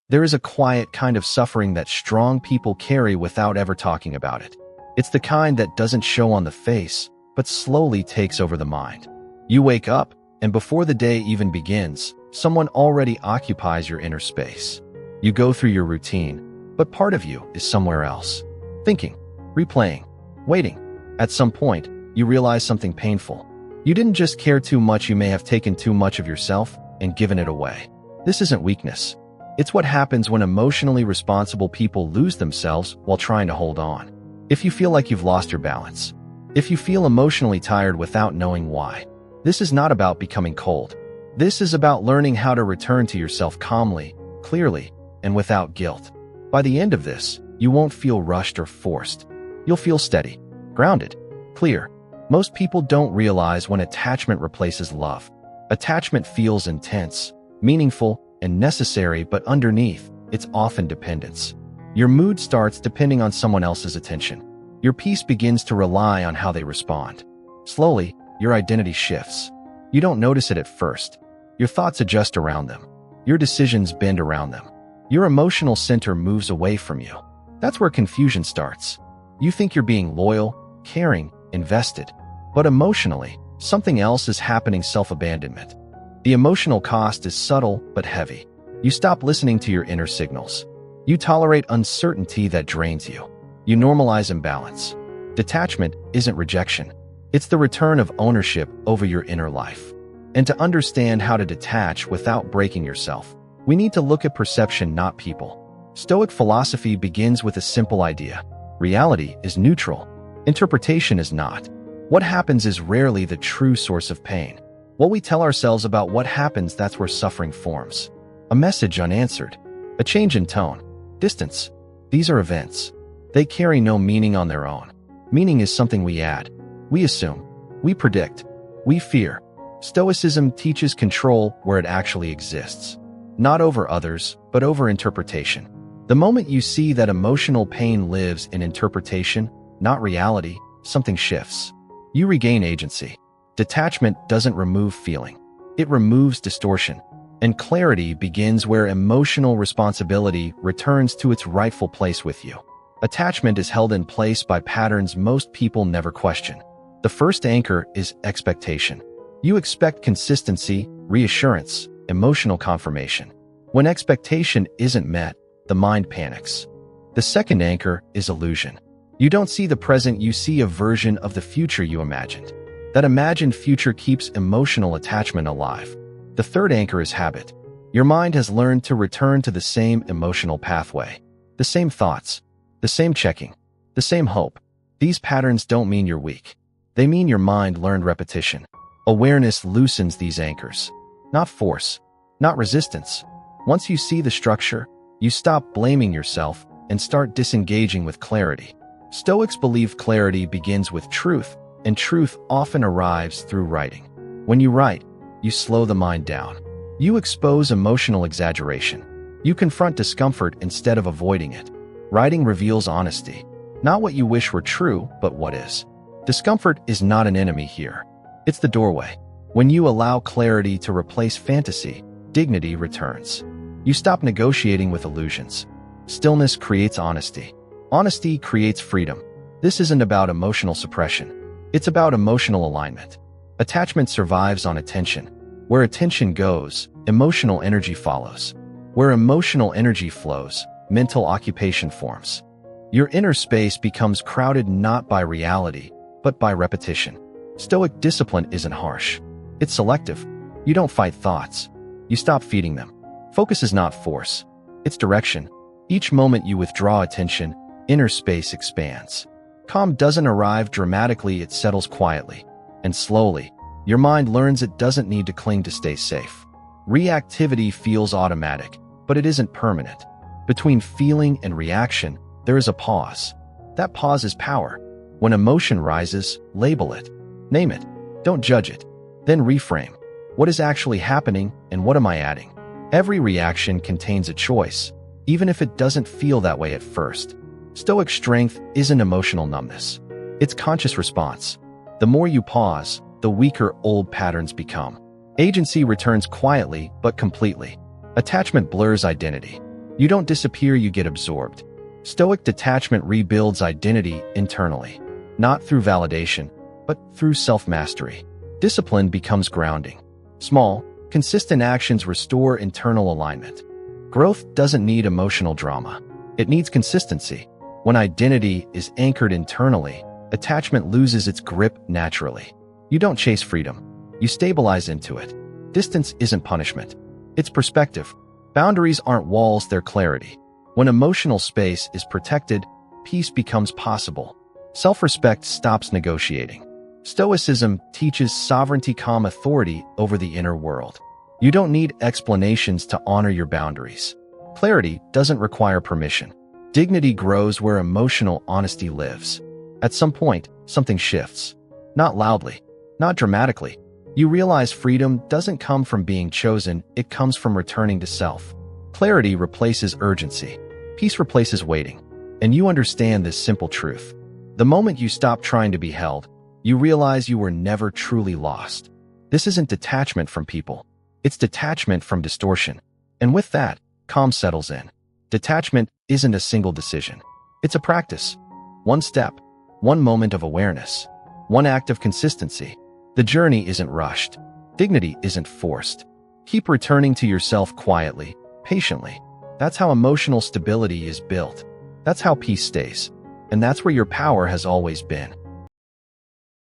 There is a quiet kind of suffering that strong people carry without ever talking about it. It's the kind that doesn't show on the face, but slowly takes over the mind. You wake up, and before the day even begins, someone already occupies your inner space. You go through your routine, but part of you is somewhere else. Thinking, replaying, waiting. At some point, you realize something painful. You didn't just care too much, you may have taken too much of yourself and given it away. This isn't weakness. It's what happens when emotionally responsible people lose themselves while trying to hold on. If you feel like you've lost your balance, if you feel emotionally tired without knowing why, this is not about becoming cold. This is about learning how to return to yourself calmly, clearly, and without guilt. By the end of this, you won't feel rushed or forced. You'll feel steady, grounded, clear. Most people don't realize when attachment replaces love. Attachment feels intense, meaningful, and necessary, but underneath, it's often dependence. Your mood starts depending on someone else's attention. Your peace begins to rely on how they respond. Slowly, your identity shifts. You don't notice it at first. Your thoughts adjust around them. Your decisions bend around them. Your emotional center moves away from you. That's where confusion starts. You think you're being loyal, caring, invested. But emotionally, something else is happening: self-abandonment. The emotional cost is subtle but heavy. You stop listening to your inner signals. You tolerate uncertainty that drains you. You normalize imbalance. Detachment isn't rejection. It's the return of ownership over your inner life. And to understand how to detach without breaking yourself, we need to look at perception, not people. Stoic philosophy begins with a simple idea. Reality is neutral. Interpretation is not. What happens is rarely the true source of pain. What we tell ourselves about what happens, that's where suffering forms. A message unanswered, a change in tone, distance. These are events. They carry no meaning on their own. Meaning is something we add. We assume. We predict. We fear. Stoicism teaches control where it actually exists. Not over others, but over interpretation. The moment you see that emotional pain lives in interpretation, not reality, something shifts. You regain agency. Detachment doesn't remove feeling. It removes distortion. And clarity begins where emotional responsibility returns to its rightful place with you. Attachment is held in place by patterns most people never question. The first anchor is expectation. You expect consistency, reassurance, emotional confirmation. When expectation isn't met, the mind panics. The second anchor is illusion. You don't see the present, you see a version of the future you imagined. That imagined future keeps emotional attachment alive. The third anchor is habit. Your mind has learned to return to the same emotional pathway. The same thoughts, the same checking, the same hope. These patterns don't mean you're weak. They mean your mind learned repetition. Awareness loosens these anchors. Not force, not resistance. Once you see the structure, you stop blaming yourself and start disengaging with clarity. Stoics believe clarity begins with truth, and truth often arrives through writing. When you write, you slow the mind down. You expose emotional exaggeration. You confront discomfort instead of avoiding it. Writing reveals honesty. Not what you wish were true, but what is. Discomfort is not an enemy here. It's the doorway. When you allow clarity to replace fantasy, dignity returns. You stop negotiating with illusions. Stillness creates honesty. Honesty creates freedom. This isn't about emotional suppression. It's about emotional alignment. Attachment survives on attention. Where attention goes, emotional energy follows. Where emotional energy flows, mental occupation forms. Your inner space becomes crowded not by reality, but by repetition. Stoic discipline isn't harsh. It's selective. You don't fight thoughts. You stop feeding them. Focus is not force. It's direction. Each moment you withdraw attention, inner space expands. Calm doesn't arrive dramatically, it settles quietly. And slowly, your mind learns it doesn't need to cling to stay safe. Reactivity feels automatic, but it isn't permanent. Between feeling and reaction, there is a pause. That pause is power. When emotion rises, label it. Name it. Don't judge it. Then reframe. What is actually happening and what am I adding? Every reaction contains a choice, even if it doesn't feel that way at first. Stoic strength isn't emotional numbness. It's conscious response. The more you pause, the weaker old patterns become. Agency returns quietly but completely. Attachment blurs identity. You don't disappear, you get absorbed. Stoic detachment rebuilds identity internally, not through validation, but through self-mastery. Discipline becomes grounding. Small, consistent actions restore internal alignment. Growth doesn't need emotional drama. It needs consistency. When identity is anchored internally, attachment loses its grip naturally. You don't chase freedom. You stabilize into it. Distance isn't punishment. It's perspective. Boundaries aren't walls, they're clarity. When emotional space is protected, peace becomes possible. Self-respect stops negotiating. Stoicism teaches sovereignty, calm authority over the inner world. You don't need explanations to honor your boundaries. Clarity doesn't require permission. Dignity grows where emotional honesty lives. At some point, something shifts. Not loudly, not dramatically. You realize freedom doesn't come from being chosen, it comes from returning to self. Clarity replaces urgency. Peace replaces waiting. And you understand this simple truth. The moment you stop trying to be held, you realize you were never truly lost. This isn't detachment from people. It's detachment from distortion. And with that, calm settles in. Detachment isn't a single decision. It's a practice. One step, one moment of awareness, one act of consistency. The journey isn't rushed. Dignity isn't forced. Keep returning to yourself quietly, patiently. That's how emotional stability is built. That's how peace stays. And that's where your power has always been.